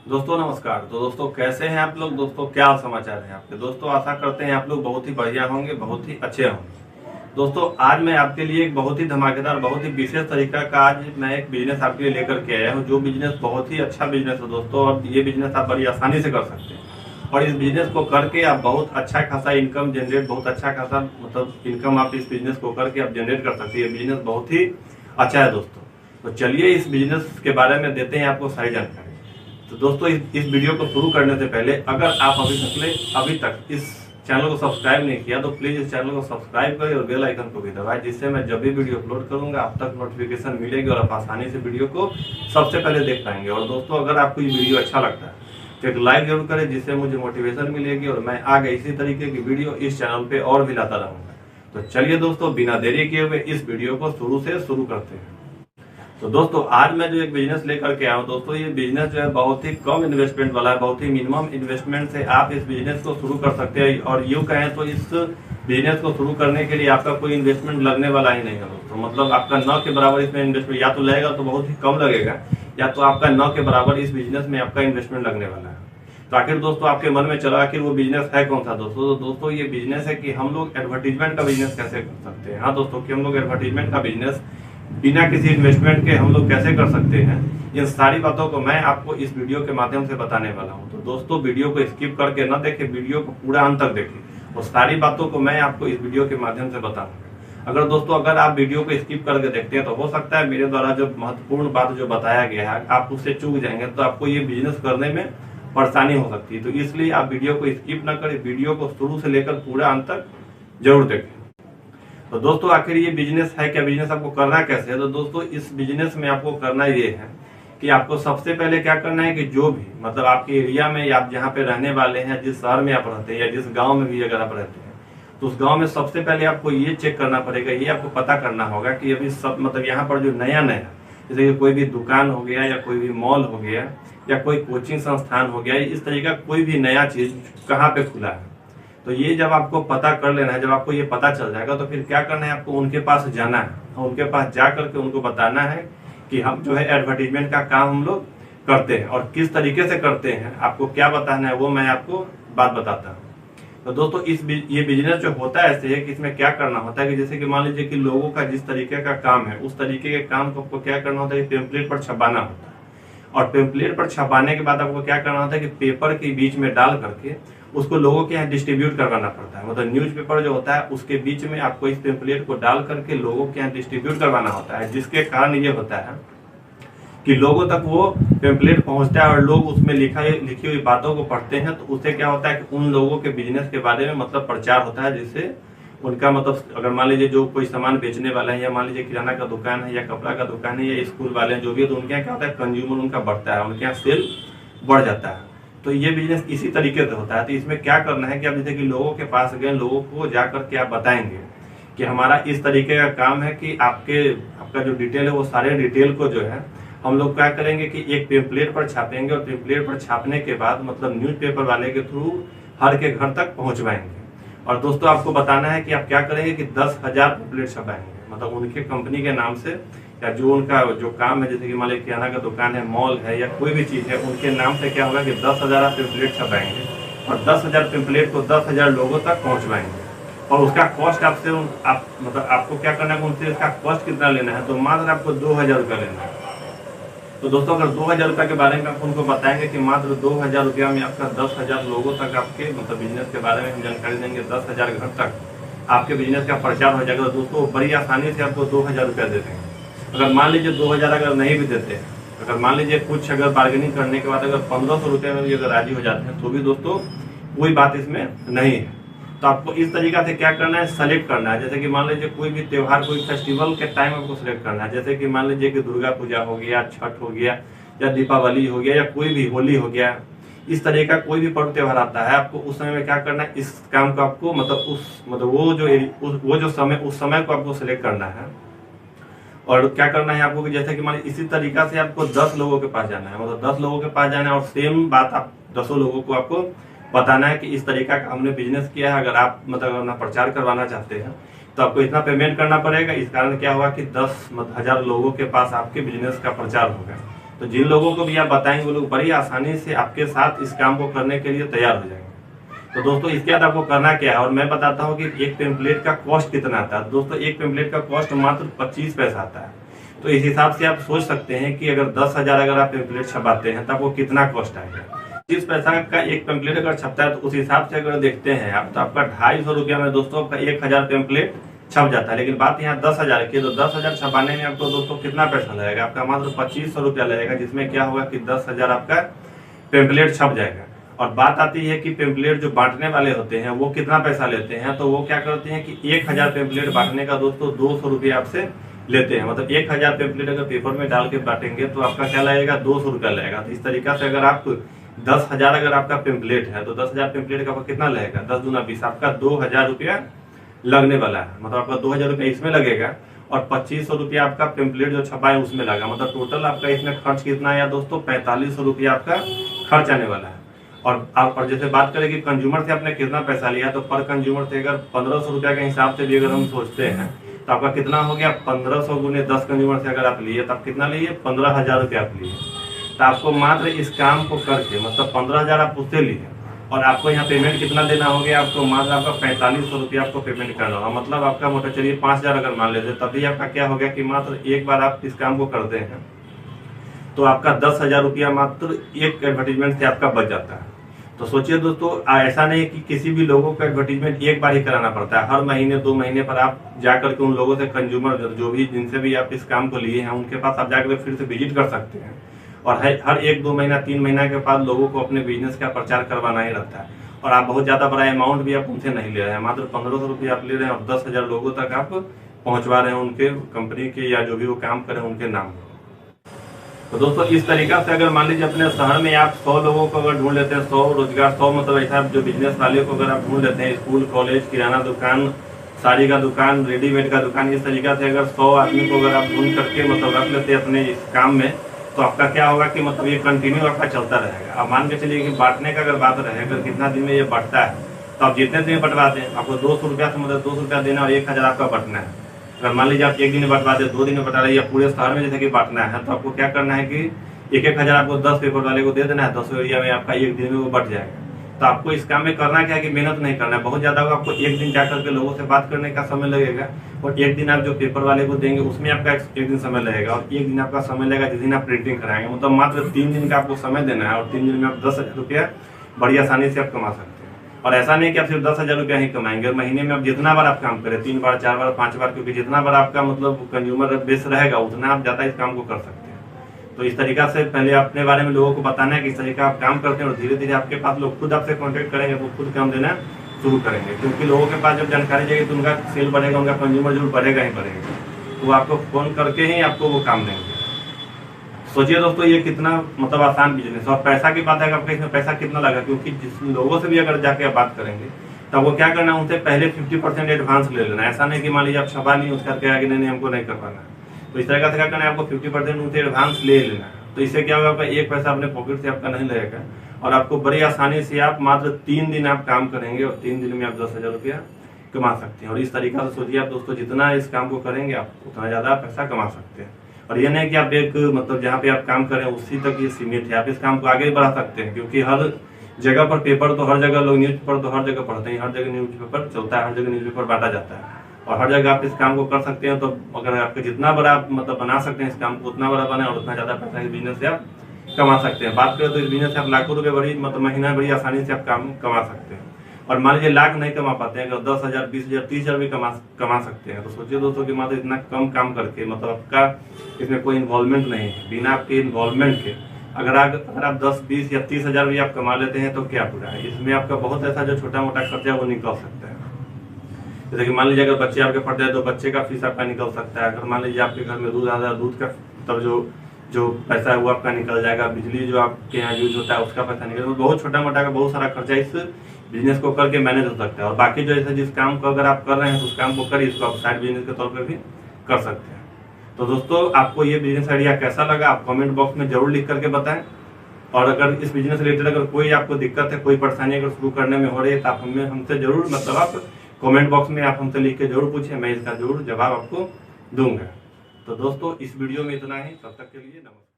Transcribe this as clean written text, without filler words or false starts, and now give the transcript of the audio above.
दोस्तों नमस्कार। तो दोस्तों कैसे हैं आप लोग। दोस्तों क्या समाचार है आपके। दोस्तों आशा करते हैं आप लोग बहुत ही बढ़िया होंगे, बहुत ही अच्छे होंगे। दोस्तों आज मैं आपके लिए एक बहुत ही धमाकेदार, बहुत ही विशेष तरीका का आज मैं एक बिजनेस आपके लिए लेकर के आया हूं, जो बिजनेस बहुत ही अच्छा बिजनेस है दोस्तों। और ये बिजनेस आप बड़ी आसानी से कर सकते हैं और इस बिजनेस को करके आप बहुत अच्छा खासा इनकम जनरेट, बहुत अच्छा खासा मतलब इनकम आप इस बिजनेस को करके आप जनरेट कर सकते हैं। ये बिजनेस बहुत ही अच्छा है दोस्तों। तो चलिए इस बिजनेस के बारे में देते हैं आपको सारी जानकारी। तो दोस्तों इस वीडियो को शुरू करने से पहले अगर आप अभी तक इस चैनल को सब्सक्राइब नहीं किया तो प्लीज इस चैनल को सब्सक्राइब करें और बेल आइकन को भी दबाएं, जिससे मैं जब भी वीडियो अपलोड करूंगा आप तक नोटिफिकेशन मिलेगी और आप आसानी से वीडियो को सबसे पहले देख पाएंगे। और दोस्तों अगर आपको ये वीडियो अच्छा लगता है तो एक लाइक जरूर करें, जिससे मुझे मोटिवेशन मिलेगी और मैं आगे इसी तरीके की वीडियो इस चैनल पे और भी लाता रहूंगा। तो चलिए दोस्तों बिना देरी किए हुए इस वीडियो को शुरू से शुरू करते हैं। तो दोस्तों आज मैं जो एक बिजनेस लेकर के आया हूँ दोस्तों, ये बिजनेस जो है बहुत ही कम इन्वेस्टमेंट वाला है। बहुत ही मिनिमम इन्वेस्टमेंट से आप इस बिजनेस को शुरू कर सकते हैं। और यूँ कहें तो इस बिजनेस को शुरू करने के लिए आपका कोई इन्वेस्टमेंट लगने वाला ही नहीं है दोस्तों। मतलब आपका न के बराबर इसमें इन्वेस्टमेंट या तो लगेगा तो बहुत ही कम लगेगा, या तो आपका न के बराबर इस बिजनेस में आपका इन्वेस्टमेंट लगने वाला है। तो आखिर दोस्तों आपके मन में चला आखिर वो बिजनेस है कौन सा दोस्तों। तो दोस्तों ये बिजनेस है कि हम लोग एडवर्टीजमेंट का बिजनेस कैसे कर सकते हैं। हाँ दोस्तों, कि हम लोग एडवर्टीजमेंट का बिजनेस बिना किसी इन्वेस्टमेंट के हम लोग कैसे कर सकते हैं, इन सारी बातों को मैं आपको इस वीडियो के माध्यम से बताने वाला हूं। तो दोस्तों वीडियो को स्किप करके न देखें, वीडियो को पूरा अंत तक देखें और सारी बातों को मैं आपको इस वीडियो के माध्यम से बताऊंगा। अगर दोस्तों अगर आप वीडियो को स्किप करके देखते हैं तो हो सकता है मेरे द्वारा जो महत्वपूर्ण बात जो बताया गया है आप उससे चूक जाएंगे, तो आपको ये बिजनेस करने में परेशानी हो सकती है। तो इसलिए आप वीडियो को स्किप न करें, वीडियो को शुरू से लेकर पूरा अंत तक जरूर देखें। तो दोस्तों आखिर ये बिजनेस है क्या, बिजनेस आपको करना कैसे है। तो दोस्तों इस बिजनेस में आपको करना ये है कि आपको सबसे पहले क्या करना है कि जो भी मतलब आपके एरिया में या आप जहाँ पे रहने वाले हैं, जिस शहर में आप रहते हैं या जिस गांव में भी अगर आप रहते हैं, तो उस गांव में सबसे पहले आपको ये चेक करना पड़ेगा, ये आपको पता करना होगा कि अभी सब मतलब यहाँ पर जो नया नया जैसे कि कोई भी दुकान हो गया या कोई भी मॉल हो गया या कोई कोचिंग संस्थान हो गया, इस तरीके का कोई भी नया चीज कहाँ पे खुला है। तो ये जब आपको पता कर लेना है, जब आपको ये पता चल जाएगा तो फिर क्या करना है, आपको उनके पास जाना है और उनके पास जा करके उनको बताना है कि हम जो है एडवर्टीजमेंट का काम हम लोग करते हैं और किस तरीके से करते हैं, आपको क्या बताना है वो मैं आपको बात बताता हूँ। तो दोस्तों ये बिजनेस जो होता है ऐसे है कि इसमें क्या करना होता है कि जैसे कि मान लीजिए कि लोगों का जिस तरीके का काम है उस तरीके के काम को आपको क्या करना होता है कि पेम्पलेट पर छपाना होता है। और पेम्पलेट पर छपाने के बाद आपको क्या करना होता है कि पेपर के बीच में डाल करके उसको लोगों के यहाँ डिस्ट्रीब्यूट करवाना पड़ता है। मतलब न्यूज़पेपर जो होता है उसके बीच में आपको इस पेम्पलेट को डाल करके लोगों के यहाँ डिस्ट्रीब्यूट करवाना होता है, जिसके कारण ये होता है कि लोगों तक वो पेम्पलेट पहुंचता है और लोग उसमें लिखी हुई बातों को पढ़ते हैं। तो उससे क्या होता है कि उन लोगों के बिजनेस के बारे में मतलब प्रचार होता है, जिससे उनका मतलब अगर मान लीजिए जो कोई सामान बेचने वाला है या मान लीजिए किराना का दुकान है या कपड़ा का दुकान है या स्कूल वाले हैं जो भी है, तो उनके यहाँ क्या होता है कंज्यूमर उनका बढ़ता है, उनके यहाँ सेल बढ़ जाता है। तो ये बिजनेस इसी तरीके से होता है। तो इसमें क्या करना है कि आप जैसे कि लोगों के पास गए, लोगों को जाकर के आप बताएंगे कि हमारा इस तरीके का काम है कि आपका जो डिटेल है वो सारे डिटेल को जो है हम लोग क्या करेंगे कि एक पेम्पलेट पर छापेंगे और पेम्पलेट पर छापने के बाद मतलब न्यूज़पेपर वाले के थ्रू हर के घर तक पहुंचवाएंगे। और दोस्तों आपको बताना है कि आप क्या करेंगे कि 10,000 पेम्पलेट छपाएंगे, मतलब उनके कंपनी के नाम से या जो उनका जो काम है, जैसे कि मान लीजिए किराना का दुकान है, मॉल है या कोई भी चीज है, उनके नाम से क्या होगा कि 10,000 आप पेम्पलेट छपाएंगे और 10,000 पेम्पलेट को 10,000 लोगों तक पहुंचवाएंगे। और उसका कॉस्ट आपसे आप मतलब आपको क्या करना है उनसे इसका कॉस्ट कितना लेना है, तो मात्र आपको 2,000 रुपया लेना है। तो दोस्तों अगर 2,000 रुपये के बारे में आप उनको बताएंगे कि मात्र 2,000 रुपया में आपका 10,000 लोगों तक आपके मतलब बिजनेस के बारे में हम जानकारी देंगे, 10,000 घर तक आपके बिजनेस का प्रचार हो जाएगा। तो दोस्तों बड़ी आसानी से आपको 2,000 रुपया दे देंगे। अगर मान लीजिए 2,000 अगर नहीं भी देते हैं, अगर मान लीजिए कुछ अगर बार्गेनिंग करने के बाद अगर 1,500 रुपये में भी अगर राजी हो जाते हैं तो भी दोस्तों कोई बात इसमें नहीं है। तो आपको इस तरीका से क्या करना है, सेलेक्ट करना है। जैसे कि मान लीजिए कोई भी त्योहार, कोई फेस्टिवल के टाइम आपको सेलेक्ट करना है। जैसे कि मान लीजिए कि दुर्गा पूजा हो गया, छठ हो गया या दीपावली हो गया या कोई भी होली हो गया, इस तरह का कोई भी पर्व त्योहार आता है, आपको उस समय में क्या करना है, इस काम को आपको मतलब वो जो समय उस समय को आपको सिलेक्ट करना है। और क्या करना है आपको कि जैसे कि मान इसी तरीका से आपको 10 लोगों के पास जाना है, मतलब 10 लोगों के पास जाना है और सेम बात आप 10 लोगों को आपको बताना है कि इस तरीका का हमने बिजनेस किया है। अगर आप मतलब अपना प्रचार करवाना चाहते हैं तो आपको इतना पेमेंट करना पड़ेगा। इस कारण क्या होगा कि 10,000 लोगों के पास आपके बिजनेस का प्रचार होगा। तो जिन लोगों को भी आप बताएंगे वो लोग बड़ी आसानी से आपके साथ इस काम को करने के लिए तैयार हो जाएंगे। तो दोस्तों इसके बाद आपको करना क्या है, और मैं बताता हूँ कि एक पेम्पलेट का कॉस्ट कितना आता है। दोस्तों एक पेम्पलेट का कॉस्ट मात्र 25 पैसा आता है। तो इस हिसाब से आप सोच सकते हैं कि अगर 10,000 अगर आप पेम्पलेट छपाते हैं तो आपको कितना कॉस्ट आएगा। 25 पैसा का एक पेम्पलेट अगर छपता है तो उस हिसाब से अगर देखते हैं आप तो आपका 250 रुपया में दोस्तों आपका 1000 पेम्पलेट छप जाता है। लेकिन बात यहाँ 10,000 की, तो 10,000 छपाने में आपको दोस्तों कितना पैसा लगेगा, आपका मात्र 2500 रुपया लगेगा, जिसमें क्या होगा कि 10,000 आपका पेम्पलेट छप जाएगा। और बात आती है कि पेम्पलेट जो बांटने वाले होते हैं वो कितना पैसा लेते हैं, तो वो क्या करते हैं कि 1000 पेम्पलेट बांटने का दोस्तों 200 रुपया आपसे लेते हैं। मतलब 1000 पेम्पलेट अगर पेपर में डाल के बांटेंगे तो आपका क्या लगेगा, 200 रुपया लगेगा। तो इस तरीका से अगर आप 10,000 अगर आपका पेम्पलेट है तो 10,000 पेम्पलेट का कितना लगेगा, 10 दूना 20, आपका 2,000 रुपया लगने वाला है। मतलब आपका 2,000 रुपया इसमें लगेगा और 2500 रुपया आपका पेम्पलेट जो छपा है उसमें लगा। मतलब टोटल आपका इसमें खर्च कितना आया दोस्तों, 4500 रुपया आपका खर्च आने वाला है। और जैसे बात करें कि कंज्यूमर से आपने कितना पैसा लिया, तो पर कंज्यूमर से अगर 1500 रुपया के हिसाब से भी अगर हम सोचते हैं तो आपका कितना हो गया, 1500 गुने 10 कंज्यूमर से अगर आप लिए तो आप कितना लिए, 15,000 रुपया आप लिए। तो आपको मात्र इस काम को करके मतलब 15,000 आप उससे लिए और आपको यहाँ पेमेंट कितना देना हो गया, आपको मात्र आपका 4500 रुपया आपको पेमेंट करना होगा। मतलब आपका मोटा चलिए 5,000 अगर मान लेते तभी आपका क्या हो गया कि मात्र एक बार आप इस काम को करते हैं तो आपका 10,000 रुपया मात्र एक एडवर्टीजमेंट से आपका बच जाता है। तो सोचिए दोस्तों, ऐसा नहीं कि किसी भी लोगों का एडवर्टीजमेंट एक बार ही कराना पड़ता है। हर महीने 2 महीने पर आप जाकर के उन लोगों से कंज्यूमर जो भी जिनसे भी आप इस काम को लिए हैं उनके पास आप जाकर फिर से विजिट कर सकते हैं। और हर 1-2 महीना 3 महीना के बाद लोगों को अपने बिजनेस का प्रचार करवाना ही रहता है। और आप बहुत ज्यादा बड़ा अमाउंट भी आप उनसे नहीं ले रहे हैं, मात्र 1500 रुपया आप ले रहे हैं और 10,000 लोगों तक आप पहुंचवा रहे हैं उनके कंपनी के या जो भी वो काम करें उनके नाम। तो दोस्तों इस तरीका से अगर मान लीजिए अपने शहर में आप 100 लोगों को अगर ढूंढ लेते हैं, 100 रोजगार, 100 मतलब ऐसा जो बिजनेस वाले को अगर आप ढूंढ लेते हैं, स्कूल कॉलेज किराना दुकान साड़ी का दुकान रेडीमेड का दुकान, इस तरीका से अगर 100 आदमी को अगर आप ढूंढ करके मतलब रख लेते हैं अपने इस काम में, तो आपका क्या होगा कि मतलब ये कंटिन्यू आपका चलता रहेगा। अब मान के चलिए कि बांटने का अगर बात रहे अगर कितना दिन में ये बढ़ता है तो आप जितने दिन में बंटवाते हैं आपको 200 रुपया से मतलब 200 रुपया देना और 1000 आपका बंटना है। अगर मान लीजिए आप एक दिन में बंटवाते 2 दिन में बंटा रहे या पूरे शहर में जैसे कि बांटना है तो आपको क्या करना है कि 1000 आपको 10 पेपर वाले को दे देना है, 10 एरिया में आपका एक दिन में वो बट जाएगा। तो आपको इस काम में करना क्या है कि मेहनत नहीं करना है बहुत ज्यादा, आपको एक दिन जाकर के लोगों से बात करने का समय लगेगा और एक दिन आप जो पेपर वाले को देंगे उसमें आपका एक दिन समय लगेगा और एक दिन आपका समय लगेगा जिस दिन आप प्रिंटिंग कराएंगे। मतलब मात्र 3 दिन का आपको समय देना है और 3 दिन में आप 10,000 रुपया बड़ी आसानी से आप कमा सकते हैं। और ऐसा नहीं कि आप सिर्फ 10,000 रुपया ही कमाएंगे, महीने में आप जितना बार आप काम करें 3 बार 4 बार 5 बार, क्योंकि जितना बार आपका मतलब कंज्यूमर बेस रहेगा उतना आप ज्यादा इस काम को कर सकते हैं। तो इस तरीका से पहले अपने बारे में लोगों को बताना है कि इस तरीका आप काम करते हैं और धीरे धीरे आपके पास लोग खुद आपसे कांटेक्ट करेंगे तो खुद काम देना शुरू करेंगे। क्योंकि लोगों के पास जब जानकारी जाएगी तो उनका सेल बढ़ेगा, उनका कंज्यूमर जरूर बढ़ेगा ही बढ़ेगा, तो वो आपको फोन करके ही आपको वो काम देंगे। सोचिए दोस्तों ये कितना मतलब आसान बिजनेस। और पैसा की बात है आपका इसमें पैसा कितना लगा, क्योंकि जिस लोगों से भी अगर जाके आप बात करेंगे तब वो क्या करना है उनसे पहले 50% एडवांस ले लेना। ऐसा नहीं कि मान लीजिए आप छपा नहीं उसका क्या कि नहीं हमको नहीं करवाना, तो इस तरह से क्या करना है आपको 50% उनसे एडवांस ले लेना है। तो इससे क्या होगा आपका एक पैसा अपने पॉकेट से आपका नहीं लगेगा और आपको बड़ी आसानी से आप मात्र 3 दिन आप काम करेंगे और 3 दिन में आप 10,000 रुपया कमा सकते हैं। और इस तरीका से सोचिए आप दोस्तों जितना इस काम को करेंगे आप उतना ज्यादा पैसा कमा सकते हैं। और ये नहीं कि आप एक मतलब जहाँ पे आप काम करें उसी तक ये सीमित है, आप इस काम को आगे बढ़ा सकते हैं। क्योंकि हर जगह पर पेपर तो हर जगह लोग न्यूज पेपर तो हर जगह पढ़ते हैं, हर जगह न्यूज पेपर चलता है, हर जगह न्यूज पेपर बांटा जाता है और हर जगह आप इस काम को कर सकते हैं। तो अगर आपके जितना बड़ा आप मतलब बना सकते हैं इस काम को उतना बड़ा बने और उतना ज्यादा पैसा इस बिजनेस से आप कमा सकते हैं। बात करें तो इस बिजनेस से आप लाखों रुपए बड़ी मतलब महीना बड़ी आसानी से आप काम कमा सकते हैं। और मान लीजिए लाख नहीं कमा पाते हैं, अगर 10,000 20,000 30,000 भी कमा सकते हैं। तो सोचिए दोस्तों कि मतलब इतना कम काम करके मतलब आपका इसमें कोई इन्वॉल्वमेंट नहीं है, बिना आपके इन्वॉल्वमेंट के अगर आप 10 20 या 30,000 भी आप कमा लेते हैं तो क्या बुरा है। इसमें आपका बहुत ऐसा जो छोटा मोटा खर्चा वो निकल सकता है। जैसे कि मान लीजिए अगर बच्चे आपके पढ़ते हैं तो बच्चे का फीस आपका निकल सकता है। अगर मान लीजिए आपके घर में दूध आता है, दूध का तब जो पैसा है वो आपका निकल जाएगा। बिजली जो आपके यहाँ यूज होता है उसका पैसा निकल, बहुत छोटा मोटा का बहुत सारा खर्चा इस बिजनेस को करके मैनेज हो सकता है। और बाकी जो ऐसा जिस काम को अगर आप कर रहे हैं तो उस काम को करिए, इसको आप साइड बिजनेस के तौर पर भी कर सकते हैं। तो दोस्तों आपको ये बिजनेस आइडिया कैसा लगा आप कमेंट बॉक्स में जरूर लिख करके बताएं। और अगर इस बिजनेस रिलेटेड अगर कोई आपको दिक्कत है, कोई परेशानी अगर शुरू करने में हो रही है तो आप हमसे जरूर मतलब आप कमेंट बॉक्स में आप हमसे लिख के जरूर पूछें, मैं इसका जरूर जवाब आपको दूंगा। तो दोस्तों इस वीडियो में इतना ही, तब तक के लिए नमस्कार।